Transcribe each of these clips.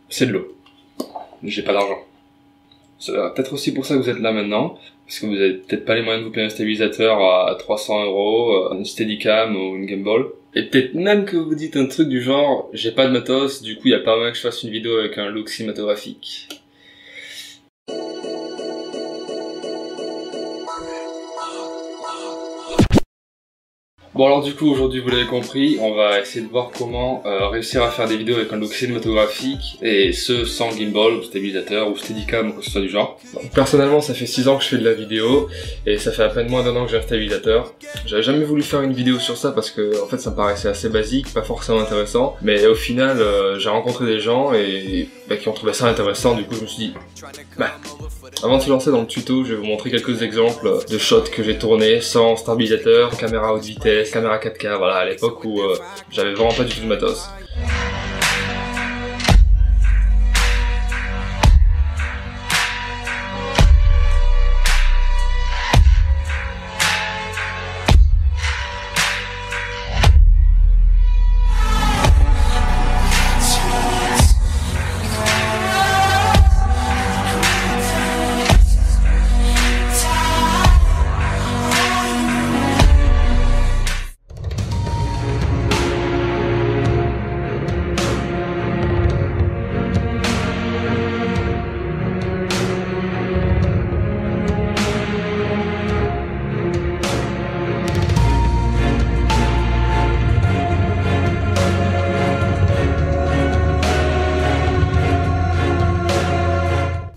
C'est de l'eau. J'ai pas d'argent. C'est peut-être aussi pour ça que vous êtes là maintenant, parce que vous avez peut-être pas les moyens de vous payer un stabilisateur à 300 €, une Steadicam ou une Gimbal. Et peut-être même que vous dites un truc du genre, j'ai pas de matos, du coup y a pas moyen que je fasse une vidéo avec un look cinématographique. Bon alors du coup aujourd'hui vous l'avez compris, on va essayer de voir comment réussir à faire des vidéos avec un look cinématographique et ce sans gimbal ou stabilisateur ou steadicam ou quoi que ce soit du genre. Bon, personnellement ça fait 6 ans que je fais de la vidéo et ça fait à peine moins d'1 an que j'ai un stabilisateur. J'avais jamais voulu faire une vidéo sur ça parce que en fait ça me paraissait assez basique, pas forcément intéressant, mais au final j'ai rencontré des gens et qui ont trouvé ça intéressant, du coup je me suis dit avant de se lancer dans le tuto, je vais vous montrer quelques exemples de shots que j'ai tournés sans stabilisateur, caméra haute vitesse, caméra 4K, voilà, à l'époque où j'avais vraiment pas du tout de matos.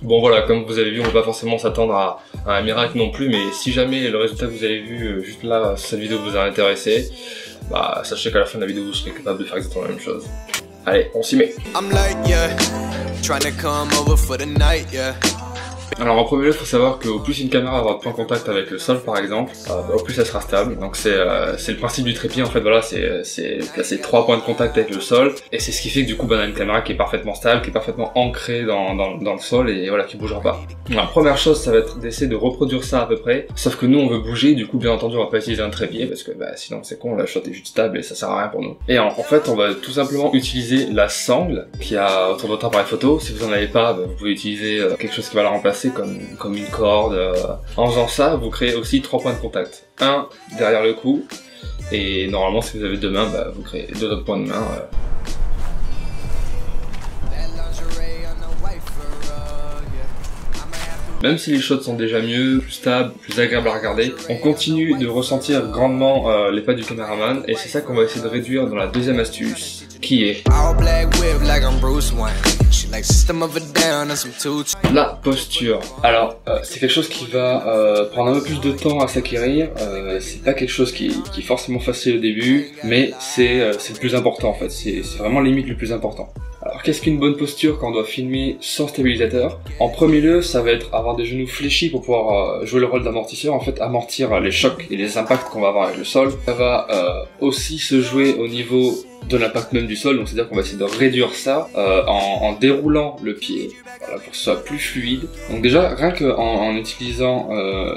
Bon voilà, comme vous avez vu, on ne peut pas forcément s'attendre à un miracle non plus, mais si jamais le résultat que vous avez vu juste là, cette vidéo vous a intéressé, sachez qu'à la fin de la vidéo vous serez capable de faire exactement la même chose. Allez, on s'y met. Alors en premier lieu, il faut savoir qu'au plus une caméra va avoir de points de contact avec le sol par exemple, au plus elle sera stable. Donc c'est le principe du trépied en fait, voilà, c'est placer 3 points de contact avec le sol, et c'est ce qui fait que du coup on a une caméra qui est parfaitement stable, qui est parfaitement ancrée dans le sol, et voilà, qui bougera pas. La première chose, ça va être d'essayer de reproduire ça à peu près, sauf que nous on veut bouger, du coup bien entendu on va pas utiliser un trépied, parce que sinon c'est con, la shot est juste stable et ça sert à rien pour nous. Et en fait on va tout simplement utiliser la sangle qu'il y a autour de votre appareil photo. Si vous en avez pas, vous pouvez utiliser quelque chose qui va la remplacer, comme une corde. En faisant ça, vous créez aussi 3 points de contact. Un derrière le cou, et normalement si vous avez 2 mains, vous créez 2 autres points de main. Même si les shots sont déjà mieux, plus stables, plus agréables à regarder, on continue de ressentir grandement les pas du caméraman, et c'est ça qu'on va essayer de réduire dans la deuxième astuce, qui est la posture. Alors, c'est quelque chose qui va prendre un peu plus de temps à s'acquérir, c'est pas quelque chose qui est forcément facile au début, mais c'est le plus important en fait, c'est vraiment limite le plus important. Alors qu'est-ce qu'une bonne posture quand on doit filmer sans stabilisateur? En premier lieu, ça va être avoir des genoux fléchis pour pouvoir jouer le rôle d'amortisseur, en fait amortir les chocs et les impacts qu'on va avoir avec le sol. Ça va aussi se jouer au niveau de l'impact même du sol, donc c'est-à-dire qu'on va essayer de réduire ça en déroulant le pied, voilà, pour que ce soit plus fluide. Donc déjà, rien qu'en utilisant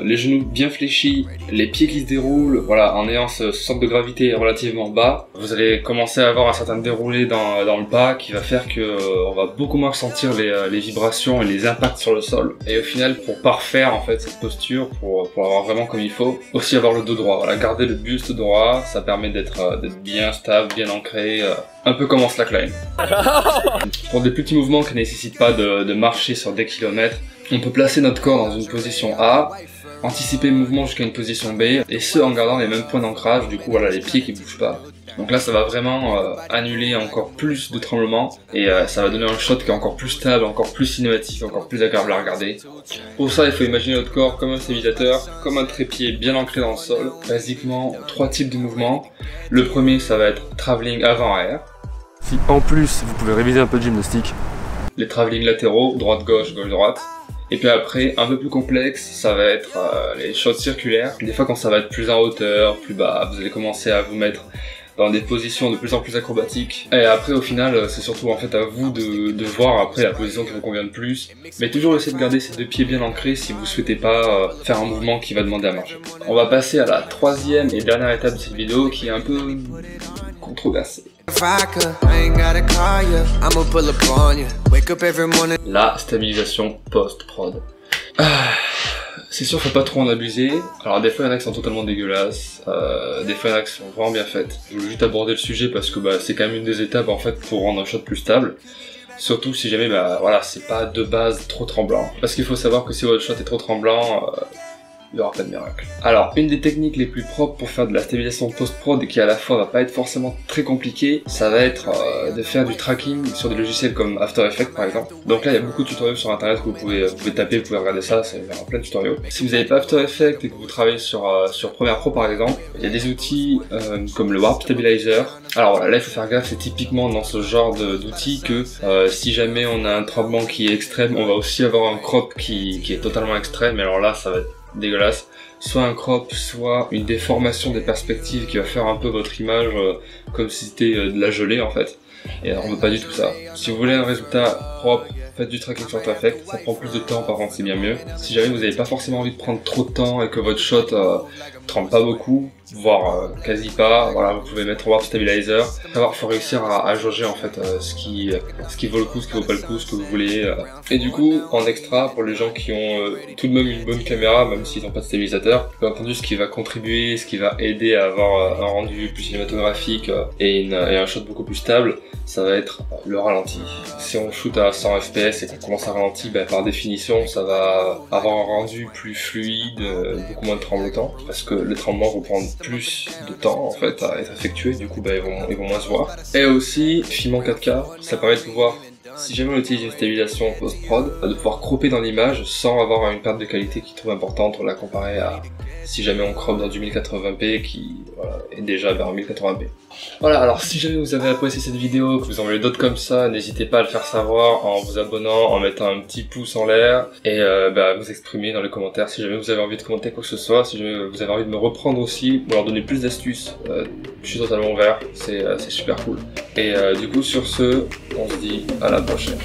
les genoux bien fléchis, les pieds qui se déroulent, voilà, en ayant ce centre de gravité relativement bas, vous allez commencer à avoir un certain déroulé dans le pas qui va faire que on va beaucoup moins ressentir les vibrations et les impacts sur le sol. Et au final, pour parfaire en fait cette posture, pour avoir vraiment comme il faut, aussi avoir le dos droit, voilà, garder le buste droit, ça permet d'être bien stable, bien ancré, un peu comme en slackline. Pour des petits mouvements qui ne nécessitent pas de marcher sur des kilomètres, on peut placer notre corps dans une position A, anticiper le mouvement jusqu'à une position B, et ce en gardant les mêmes points d'ancrage, du coup voilà, les pieds qui bougent pas. Donc là ça va vraiment annuler encore plus de tremblements, et ça va donner un shot qui est encore plus stable, encore plus cinématique, encore plus agréable à regarder. Pour ça il faut imaginer notre corps comme un stabilisateur, comme un trépied bien ancré dans le sol. Basiquement 3 types de mouvements. Le premier ça va être travelling avant-arrière. Si en plus vous pouvez réviser un peu de gymnastique. Les travelling latéraux, droite-gauche, gauche-droite. Et puis après, un peu plus complexe, ça va être les shots circulaires. Des fois quand ça va être plus en hauteur, plus bas, vous allez commencer à vous mettre dans des positions de plus en plus acrobatiques. Et après au final c'est surtout en fait à vous de voir après la position qui vous convient le plus. Mais toujours essayer de garder ces deux pieds bien ancrés si vous souhaitez pas faire un mouvement qui va demander à marcher. On va passer à la troisième et dernière étape de cette vidéo qui est un peu controversée. La stabilisation post-prod. C'est sûr, faut pas trop en abuser. Alors des fois il y en a qui sont totalement dégueulasses, des fois il y en a qui sont vraiment bien faites. Je voulais juste aborder le sujet parce que c'est quand même une des étapes en fait pour rendre un shot plus stable. Surtout si jamais voilà, c'est pas de base trop tremblant. Parce qu'il faut savoir que si votre shot est trop tremblant, il n'y aura pas de miracle. Alors, une des techniques les plus propres pour faire de la stabilisation post-prod et qui à la fois va pas être forcément très compliquée, ça va être de faire du tracking sur des logiciels comme After Effects par exemple. Donc là, il y a beaucoup de tutoriels sur internet que vous pouvez taper, vous pouvez regarder ça, c'est plein de tutoriels. Si vous n'avez pas After Effects et que vous travaillez sur Premiere Pro par exemple, il y a des outils comme le Warp Stabilizer. Alors voilà, là il faut faire gaffe, c'est typiquement dans ce genre d'outils que si jamais on a un tremblement qui est extrême, on va aussi avoir un crop qui est totalement extrême, et alors là ça va être dégueulasse, soit un crop, soit une déformation des perspectives qui va faire un peu votre image comme si c'était de la gelée en fait. Et alors on veut pas du tout ça. Si vous voulez un résultat propre, faites du tracking sur After Effects, ça prend plus de temps par contre, c'est bien mieux. Si jamais vous n'avez pas forcément envie de prendre trop de temps et que votre shot tremble pas beaucoup, voire quasi pas, voilà, vous pouvez mettre Warp Stabilizer. Faut réussir à jauger en fait ce qui vaut le coup, ce qui vaut pas le coup, ce que vous voulez. Et du coup, en extra, pour les gens qui ont tout de même une bonne caméra, même s'ils n'ont pas de stabilisateur, bien entendu ce qui va contribuer, ce qui va aider à avoir un rendu plus cinématographique et un shot beaucoup plus stable, ça va être le ralenti. Si on shoot à 100 fps et qu'on commence à ralentir, par définition ça va avoir un rendu plus fluide, beaucoup moins de tremblements, parce que les tremblements vont prendre plus de temps en fait à être effectués, du coup ils vont moins se voir. Et aussi, film en 4K, ça permet de pouvoir, si jamais on utilise une stabilisation post-prod, de pouvoir cropper dans l'image sans avoir une perte de qualité qui est trop importante, on la comparer à si jamais on crop dans du 1080p qui est déjà vers 1080p. Voilà, alors si jamais vous avez apprécié cette vidéo, que vous en voulez d'autres comme ça, n'hésitez pas à le faire savoir en vous abonnant, en mettant un petit pouce en l'air et vous exprimer dans les commentaires si jamais vous avez envie de commenter quoi que ce soit, si jamais vous avez envie de me reprendre aussi, ou leur donner plus d'astuces, je suis totalement ouvert, c'est super cool. Et du coup sur ce, on se dit à la prochaine.